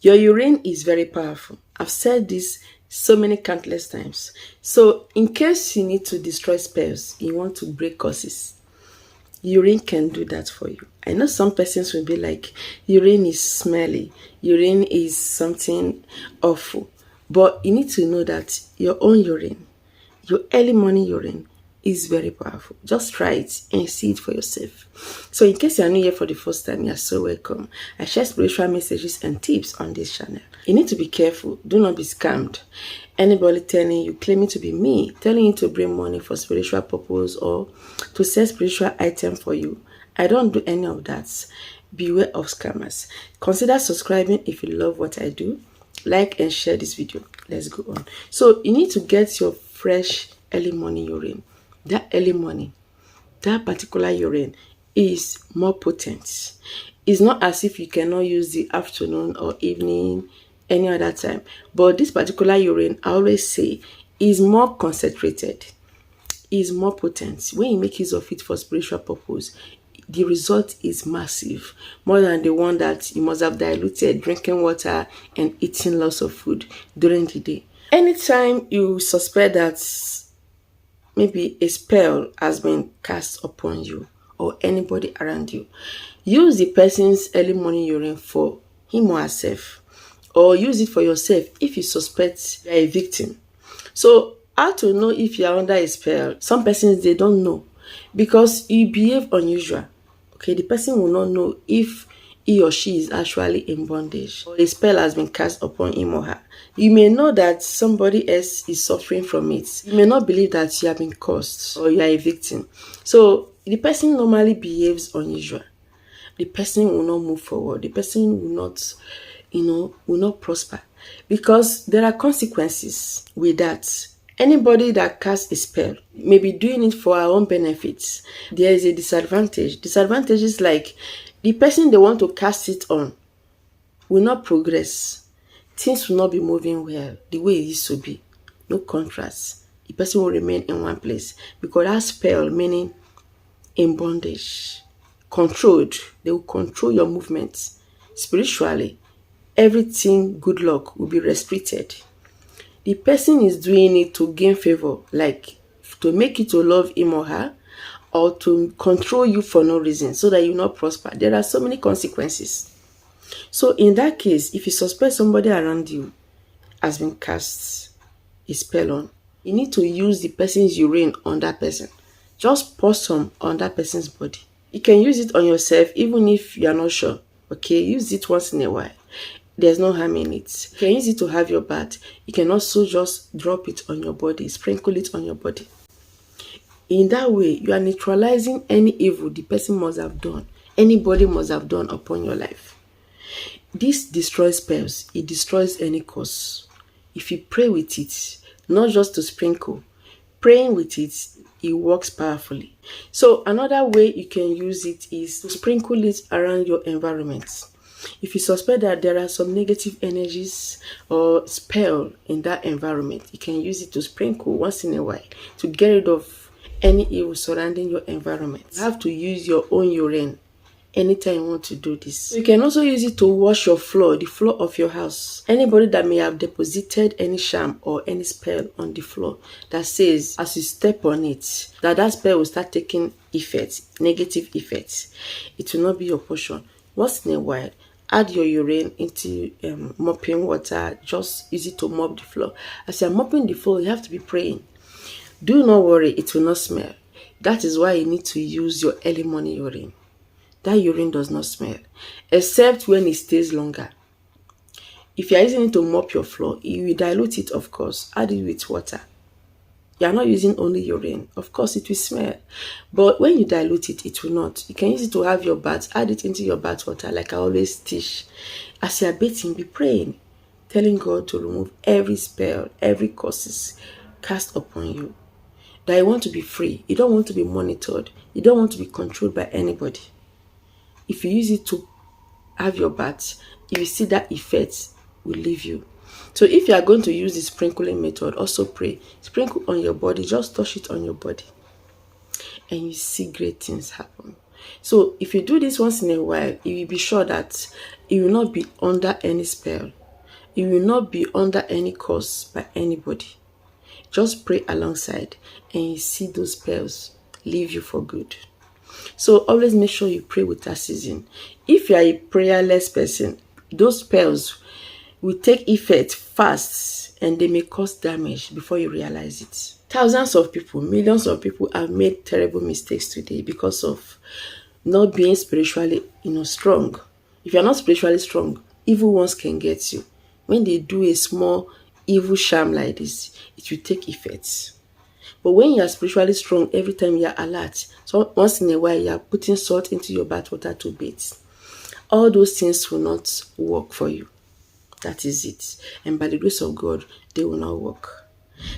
Your urine is very powerful. I've said this so many countless times. So in case you need to destroy spells, you want to break curses, urine can do that for you. I know some persons will be like, urine is smelly, urine is something awful. But you need to know that your own urine, your early morning urine, is very powerful. Just try it and see it for yourself. So in case you are new here for the first time, you are so welcome. I share spiritual messages and tips on this channel. You need to be careful. Do not be scammed. Anybody telling you, claiming to be me, telling you to bring money for spiritual purpose or to sell spiritual item for you, I don't do any of that. Beware of scammers. Consider subscribing if you love what I do. Like and share this video. Let's go on. So you need to get your fresh early morning urine. That early morning, that particular urine is more potent. It's not as if you cannot use the afternoon or evening, any other time. But this particular urine, I always say, is more concentrated, is more potent. When you make use of it for spiritual purpose, the result is massive, more than the one that you must have diluted drinking water and eating lots of food during the day. Anytime you suspect that maybe a spell has been cast upon you or anybody around you, use the person's early morning urine for him or herself, or use it for yourself if you suspect you are a victim. So how to know if you are under a spell? Some persons, they don't know because you behave unusual. Okay, the person will not know if he or she is actually in bondage or a spell has been cast upon him or her. You may know that somebody else is suffering from it. You may not believe that you have been cursed or you are a victim. So the person normally behaves unusual. The person will not move forward. The person will not, will not prosper because there are consequences with that. Anybody that casts a spell may be doing it for our own benefits. There is a disadvantage. Disadvantage is like the person they want to cast it on will not progress. Things will not be moving well the way it used to be. No contrast. The person will remain in one place because that spell, meaning in bondage, controlled. They will control your movements. Spiritually, everything, good luck, will be restricted. The person is doing it to gain favor, like to make you to love him or her, or to control you for no reason so that you not prosper. There are so many consequences. So in that case, if you suspect somebody around you has been cast a spell on, you need to use the person's urine on that person. Just pour some on that person's body. You can use it on yourself even if you are not sure. Okay, use it once in a while. There's no harm in it. You can use it to have your bath. You can also just drop it on your body, sprinkle it on your body. In that way, you are neutralizing any evil the person must have done, anybody must have done upon your life. This destroys spells. It destroys any curse. If you pray with it, not just to sprinkle, praying with it, it works powerfully. So another way you can use it is to sprinkle it around your environment. If you suspect that there are some negative energies or spell in that environment, you can use it to sprinkle once in a while to get rid of any evil surrounding your environment. You have to use your own urine anytime you want to do this. You can also use it to wash your floor, the floor of your house. Anybody that may have deposited any charm or any spell on the floor that says as you step on it, that spell will start taking effects, negative effects. It will not be your portion. Once in a while, add your urine into mopping water. Just use it to mop the floor. As you're mopping the floor, you have to be praying. Do not worry, it will not smell. That is why you need to use your early morning urine. That urine does not smell, except when it stays longer. If you are using it to mop your floor, you will dilute it, of course. Add it with water. You are not using only urine. Of course, it will smell. But when you dilute it, it will not. You can use it to have your bath. Add it into your bath water, like I always teach. As you are bathing, be praying, telling God to remove every spell, every curses cast upon you. That you want to be free. You don't want to be monitored. You don't want to be controlled by anybody. If you use it to have your bath, you will see that effect will leave you. So if you are going to use the sprinkling method, also pray. Sprinkle on your body, just touch it on your body. And you see great things happen. So if you do this once in a while, you will be sure that You will not be under any spell. You will not be under any curse by anybody. Just pray alongside and you see those spells leave you for good. So always make sure you pray without ceasing. If you are a prayerless person, those spells will take effect fast and they may cause damage before you realize it. Thousands of people, millions of people have made terrible mistakes today because of not being spiritually, strong. If you're not spiritually strong, evil ones can get you. When they do a small evil sham like this, it will take effect. But when you are spiritually strong, every time you are alert, so once in a while you are putting salt into your bath water to bathe, all those things will not work for you. That is it. And by the grace of God, they will not work.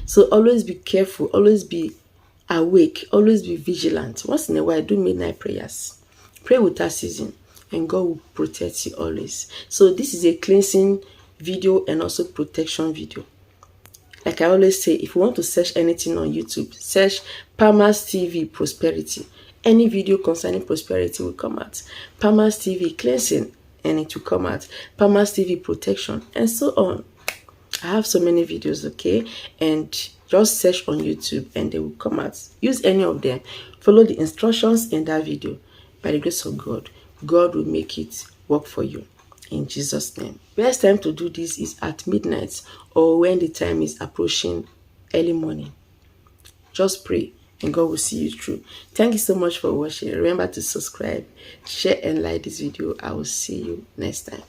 So always be careful, always be awake, always be vigilant. Once in a while, do midnight prayers. Pray without ceasing, and God will protect you always. So this is a cleansing video and also protection video. Like I always say, if you want to search anything on YouTube, search Palmer's TV Prosperity. Any video concerning prosperity will come out. Palmer's TV Cleansing, and it will come out. Palmer's TV Protection, and so on. I have so many videos, okay? And just search on YouTube and they will come out. Use any of them. Follow the instructions in that video. By the grace of God, God will make it work for you. In Jesus' name. Best time to do this is at midnight or when the time is approaching early morning. Just pray and God will see you through. Thank you so much for watching. Remember to subscribe, share and like this video. I will see you next time.